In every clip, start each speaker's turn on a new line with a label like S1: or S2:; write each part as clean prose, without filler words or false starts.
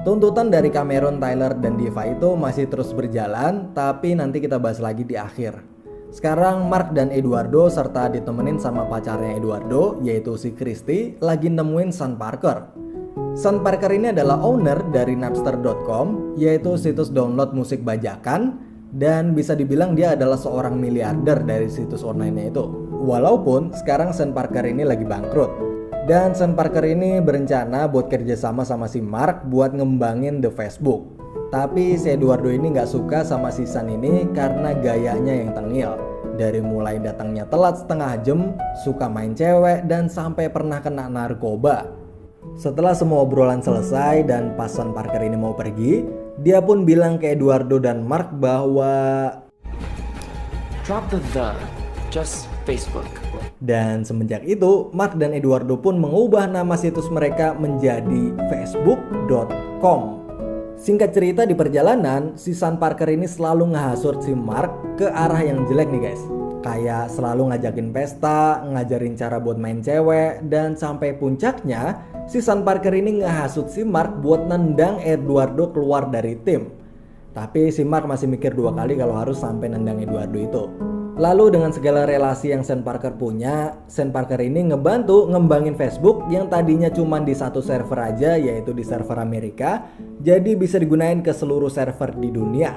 S1: Tuntutan dari Cameron, Tyler, dan Diva itu masih terus berjalan, tapi nanti kita bahas lagi di akhir. Sekarang Mark dan Eduardo serta ditemenin sama pacarnya Eduardo, yaitu si Christy, lagi nemuin Sean Parker. Sean Parker ini adalah owner dari Napster.com, yaitu situs download musik bajakan, dan bisa dibilang dia adalah seorang miliarder dari situs online-nya itu. Walaupun sekarang Sean Parker ini lagi bangkrut. Dan Sean Parker ini berencana buat kerjasama sama si Mark buat ngembangin The Facebook. Tapi si Eduardo ini gak suka sama si Sean ini karena gayanya yang tengil. Dari mulai datangnya telat setengah jam, suka main cewek, dan sampai pernah kena narkoba. Setelah semua obrolan selesai dan pas Sean Parker ini mau pergi, dia pun bilang ke Eduardo dan Mark bahwa
S2: drop the, just Facebook.
S1: Dan semenjak itu, Mark dan Eduardo pun mengubah nama situs mereka menjadi facebook.com. Singkat cerita, di perjalanan, si Sean Parker ini selalu ngehasut si Mark ke arah yang jelek nih guys. Kayak selalu ngajakin pesta, ngajarin cara buat main cewek, dan sampai puncaknya, si Sean Parker ini ngehasut si Mark buat nendang Eduardo keluar dari tim. Tapi si Mark masih mikir dua kali kalau harus sampai nendang Eduardo itu. Lalu dengan segala relasi yang Sean Parker punya, Sean Parker ini ngebantu ngembangin Facebook yang tadinya cuma di satu server aja, yaitu di server Amerika, jadi bisa digunain ke seluruh server di dunia.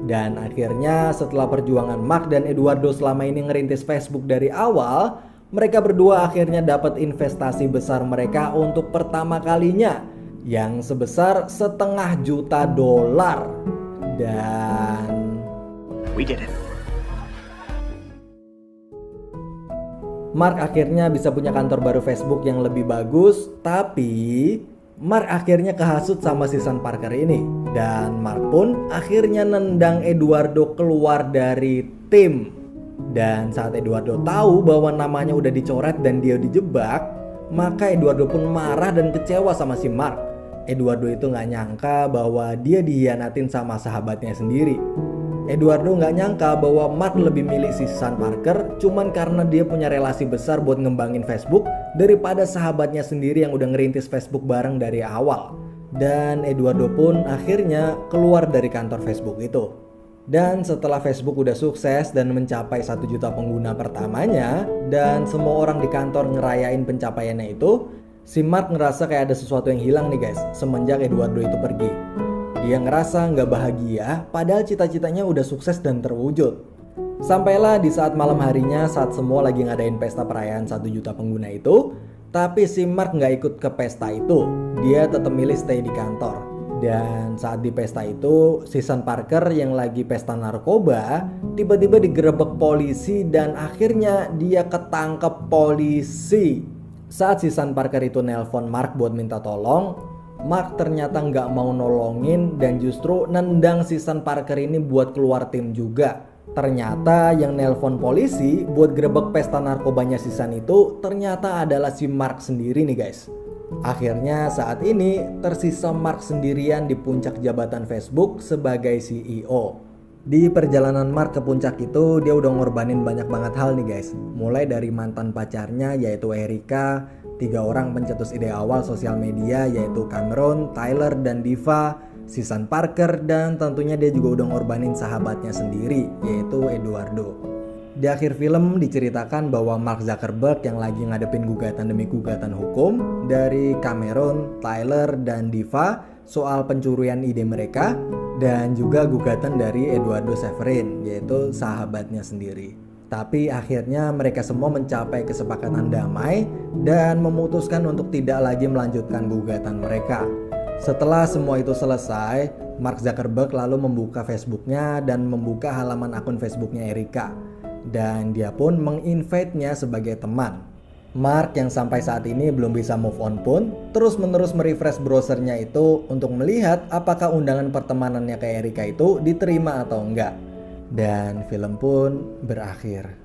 S1: Dan akhirnya setelah perjuangan Mark dan Eduardo selama ini ngerintis Facebook dari awal, mereka berdua akhirnya dapat investasi besar mereka untuk pertama kalinya, yang sebesar $500 juta. Dan
S2: We did it.
S1: Mark akhirnya bisa punya kantor baru Facebook yang lebih bagus, tapi Mark akhirnya kehasut sama si Sean Parker ini. Dan Mark pun akhirnya nendang Eduardo keluar dari tim. Dan saat Eduardo tahu bahwa namanya udah dicoret dan dia dijebak, maka Eduardo pun marah dan kecewa sama si Mark. Eduardo itu gak nyangka bahwa dia dihianatin sama sahabatnya sendiri. Eduardo nggak nyangka bahwa Mark lebih milih si Sean Parker cuman karena dia punya relasi besar buat ngembangin Facebook daripada sahabatnya sendiri yang udah ngerintis Facebook bareng dari awal. Dan Eduardo pun akhirnya keluar dari kantor Facebook itu. Dan setelah Facebook udah sukses dan mencapai 1 juta pengguna pertamanya, dan semua orang di kantor ngerayain pencapaiannya itu, si Mark ngerasa kayak ada sesuatu yang hilang nih guys semenjak Eduardo itu pergi. Dia ngerasa nggak bahagia padahal cita-citanya udah sukses dan terwujud. Sampailah di saat malam harinya saat semua lagi ngadain pesta perayaan 1 juta pengguna itu. Tapi si Mark nggak ikut ke pesta itu. Dia tetap milih stay di kantor. Dan saat di pesta itu, si Sean Parker yang lagi pesta narkoba tiba-tiba digerebek polisi dan akhirnya dia ketangkep polisi. Saat si Sean Parker itu nelpon Mark buat minta tolong, Mark ternyata nggak mau nolongin dan justru nendang si Sean Parker ini buat keluar tim juga. Ternyata yang nelpon polisi buat grebek pesta narkobanya si Sean itu ternyata adalah si Mark sendiri nih guys. Akhirnya saat ini tersisa Mark sendirian di puncak jabatan Facebook sebagai CEO. Di perjalanan Mark ke puncak itu dia udah ngorbanin banyak banget hal nih guys. Mulai dari mantan pacarnya yaitu Erika, 3 orang pencetus ide awal sosial media yaitu Cameron, Tyler, dan Diva, si Sean Parker, dan tentunya dia juga udah ngorbanin sahabatnya sendiri yaitu Eduardo. Di akhir film diceritakan bahwa Mark Zuckerberg yang lagi ngadepin gugatan demi gugatan hukum dari Cameron, Tyler, dan Diva soal pencurian ide mereka, dan juga gugatan dari Eduardo Severin yaitu sahabatnya sendiri. Tapi akhirnya mereka semua mencapai kesepakatan damai dan memutuskan untuk tidak lagi melanjutkan gugatan mereka. Setelah semua itu selesai, Mark Zuckerberg lalu membuka Facebooknya dan membuka halaman akun Facebooknya Erika. Dan dia pun menginvite-nya sebagai teman. Mark yang sampai saat ini belum bisa move on pun terus-menerus merefresh browsernya itu untuk melihat apakah undangan pertemanannya ke Erika itu diterima atau enggak. Dan film pun berakhir.